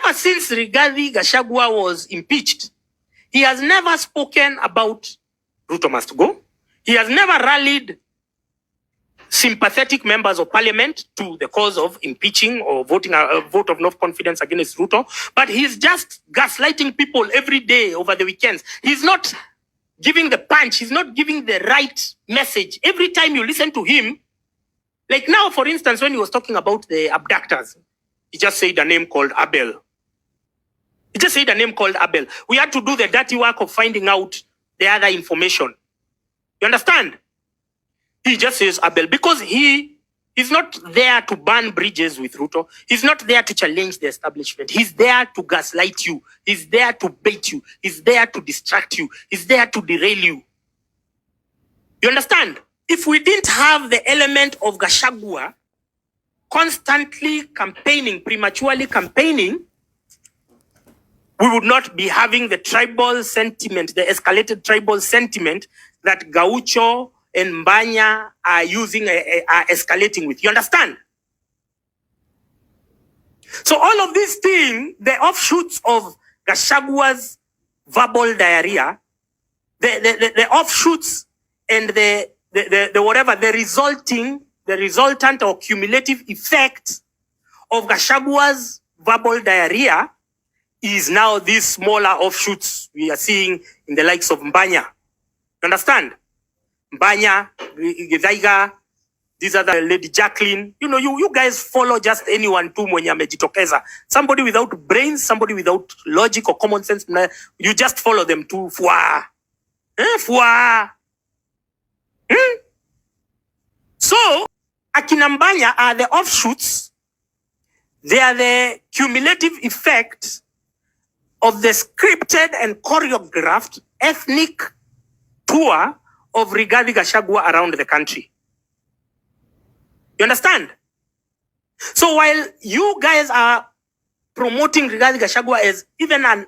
ever since Gachagua was impeached, he has never spoken about Ruto must go. He has never rallied sympathetic members of parliament to the cause of impeaching or voting a vote of no confidence against Ruto. But he's just gaslighting people every day over the weekends. He's not giving the punch. He's not giving the right message. Every time you listen to him, like now, for instance, when he was talking about the abductors, he just said a name called Abel. He just said a name called Abel. We had to do the dirty work of finding out the other information. You understand? He just says Abel because he's not there to burn bridges with Ruto. He's not there to challenge the establishment. He's there to gaslight you. He's there to bait you. He's there to distract you. He's there to derail you. You understand? If we didn't have the element of Gachagua constantly campaigning, prematurely campaigning, we would not be having the tribal sentiment, the escalated tribal sentiment that Gaucho and Mbanya are using, are escalating with. You understand? So all of these things, the offshoots of Gachagua's verbal diarrhea, the offshoots and the whatever, the resultant or cumulative effect of Gachagua's verbal diarrhea is now these smaller offshoots we are seeing in the likes of Mbanya. You understand? Mbanya, Gaitho, these are the Lady Jacqueline. You know, you guys follow just anyone too mwenye amejitokeza. Somebody without brains, somebody without logic or common sense. You just follow them too. Fwa. Fwa. So, akina Mbanya are the offshoots. They are the cumulative effect of the scripted and choreographed ethnic tour of Rigathi Gachagua around the country. You understand? So while you guys are promoting Rigathi Gachagua as even an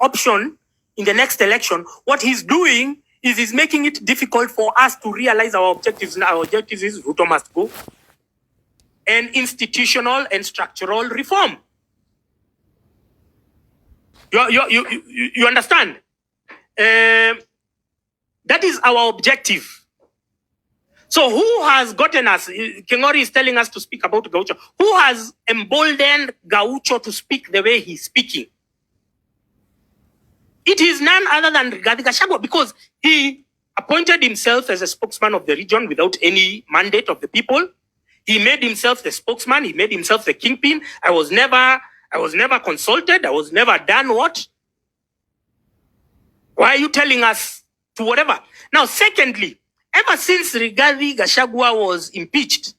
option in the next election, what he's doing is he's making it difficult for us to realize our objectives. Now, our objectives is Ruto must go and institutional and structural reform. You understand? That is our objective. So who has gotten us? Kengori is telling us to speak about Gaucho. Who has emboldened Gaucho to speak the way he's speaking? It is none other than Rigathi Gachagua, because he appointed himself as a spokesman of the region without any mandate of the people. He made himself the spokesman. He made himself the kingpin. I was never consulted. I was never done what? Why are you telling us to whatever? Now, secondly, ever since Rigathi Gachagua was impeached,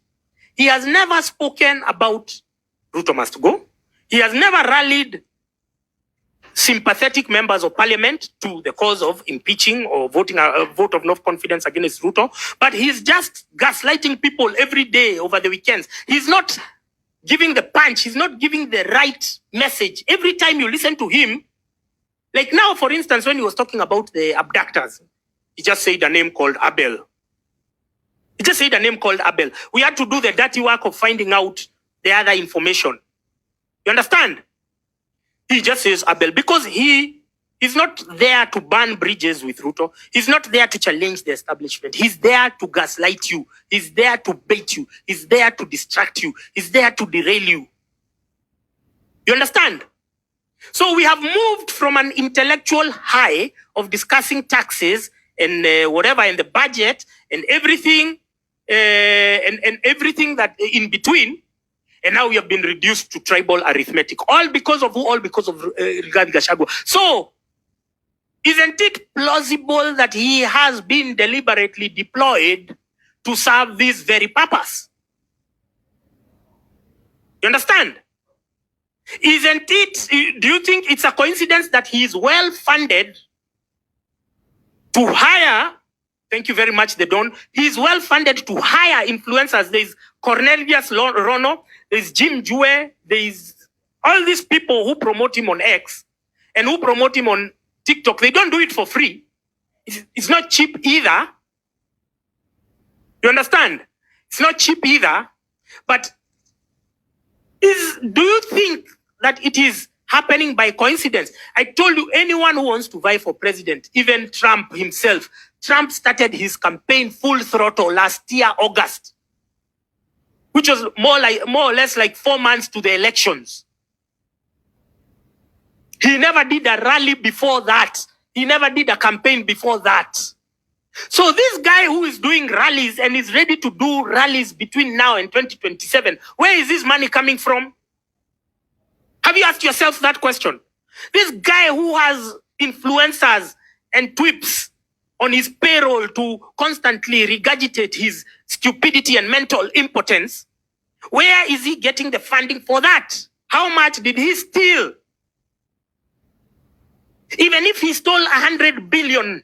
he has never spoken about Ruto must go. He has never rallied sympathetic members of parliament to the cause of impeaching or voting a vote of no confidence against Ruto. But he's just gaslighting people every day over the weekends. He's not giving the punch. He's not giving the right message. Every time you listen to him, like now, for instance, when he was talking about the abductors, he just said a name called Abel. He just said a name called Abel. We had to do the dirty work of finding out the other information. You understand? He just says Abel because he's not there to burn bridges with Ruto. He's not there to challenge the establishment. He's there to gaslight you. He's there to bait you. He's there to distract you. He's there to derail you. You understand? So we have moved from an intellectual high of discussing taxes and whatever in the budget and everything and everything that in between. And now we have been reduced to tribal arithmetic. All because of who? All because of Rigathi Gachagua. So, isn't it plausible that he has been deliberately deployed to serve this very purpose? You understand? Isn't it, do you think it's a coincidence that he is well funded to hire, thank you very much, the Don, he is well funded to hire influencers. There's Cornelius Rono, there's Jim Jue, there's all these people who promote him on X and who promote him on TikTok. They don't do it for free. It's not cheap either. You understand? It's not cheap either. But do you think that it is happening by coincidence. I told you, anyone who wants to vie for president, even Trump himself, Trump started his campaign full throttle last year, August, which was more or less like 4 months to the elections. He never did a rally before that. He never did a campaign before that. So this guy who is doing rallies and is ready to do rallies between now and 2027, where is this money coming from? Have you asked yourself that question? This guy who has influencers and twips on his payroll to constantly regurgitate his stupidity and mental impotence, where is he getting the funding for that? How much did he steal? Even if he stole 100 billion,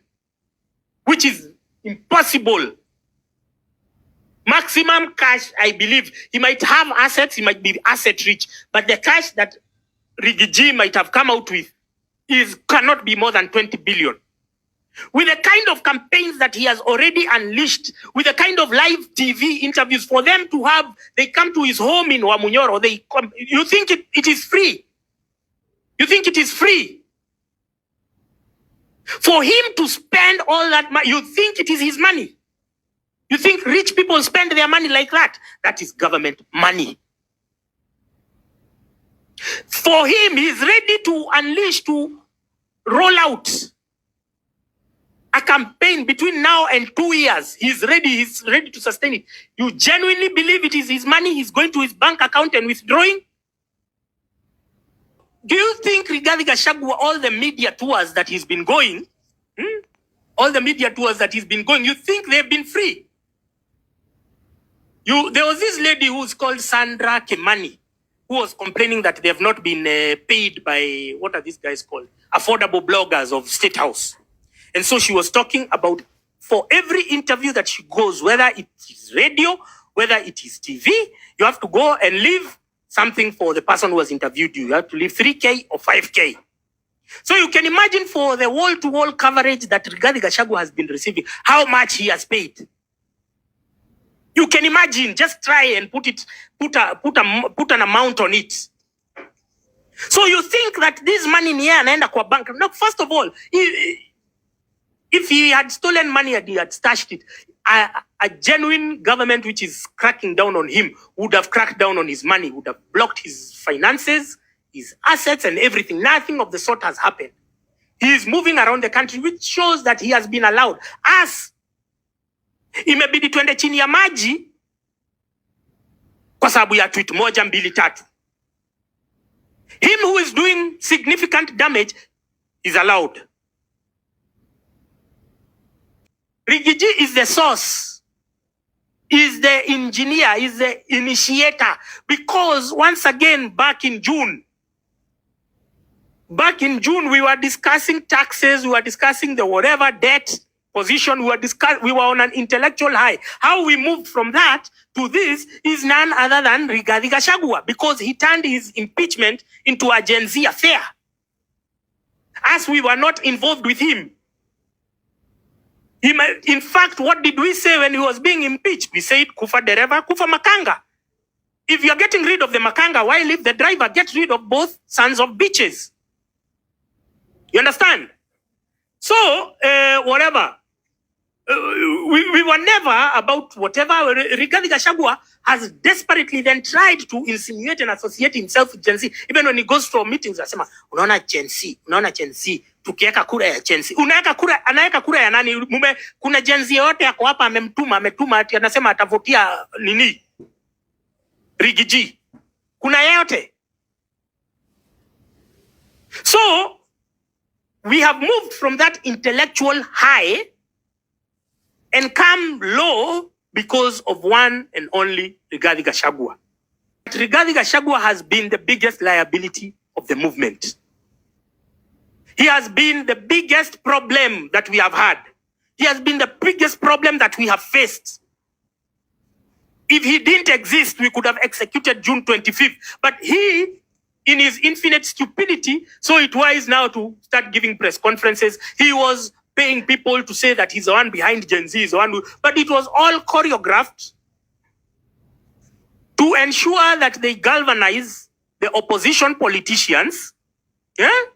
which is impossible, maximum cash, I believe, he might have assets, he might be asset rich, but the cash that Rigiji might have come out with cannot be more than 20 billion. With the kind of campaigns that he has already unleashed, with the kind of live TV interviews for them to have, they come to his home in Wamunyoro, you think it is free? You think it is free? For him to spend all that money, you think it is his money? You think rich people spend their money like that? That is government money. For him, he's ready to unleash, to roll out a campaign between now and 2 years. He's ready to sustain it. You genuinely believe it is his money? He's going to his bank account and withdrawing? Do you think regarding Gachagua, all the media tours that he's been going, all the media tours that he's been going, you think they've been free? There was this lady who's called Sandra Kimani, who was complaining that they have not been paid by, what are these guys called? Affordable bloggers of State House. And so she was talking about, for every interview that she goes, whether it is radio, whether it is TV, you have to go and leave something for the person who has interviewed you. You have to leave 3K or 5K. So you can imagine, for the wall-to-wall coverage that Rigathi Gachagua has been receiving, how much he has paid. You can imagine. Just try and put an amount on it. So you think that this money ni yeye anaenda kwa bank? No, first of all, if he had stolen money and he had stashed it, a genuine government which is cracking down on him would have cracked down on his money, would have blocked his finances, his assets and everything. Nothing of the sort has happened. He is moving around the country, which shows that he has been allowed. As imebidi twende chini ya maji kwa sababu ya tweet moja mbili tatu. Him who is doing significant damage is allowed. Rigiji is the source, is the engineer, is the initiator. Because once again, back in June, we were discussing taxes, we were discussing the whatever debt position, we were on an intellectual high. How we moved from that to this is none other than Rigathi Gachagua, because he turned his impeachment into a Gen Z affair. As we were not involved with him. In fact, what did we say when he was being impeached? We said, kufa dereva, kufa makanga. If you're getting rid of the makanga, why leave the driver? Get rid of both sons of bitches. You understand? So, whatever. We were never about whatever. Rigathi Gachagua has desperately then tried to insinuate and associate himself with Gen Z. Even when he goes for meetings, asema, unaona Gen Z, tukieka kura ya Gen Z. Anaeka kura ya nani? Kuna Gen Z yote yako hapa ametuma ati anasema atavotia nini? Rigiji. Kuna yote. So, we have moved from that intellectual high and come low because of one and only Rigathi Gachagua. Rigathi Gachagua has been the biggest liability of the movement. He has been the biggest problem that we have had. He has been the biggest problem that we have faced. If he didn't exist, we could have executed June 25th. But he, in his infinite stupidity, saw it wise now to start giving press conferences. He was paying people to say that he's the one behind Gen Z, but it was all choreographed to ensure that they galvanize the opposition politicians Yeah?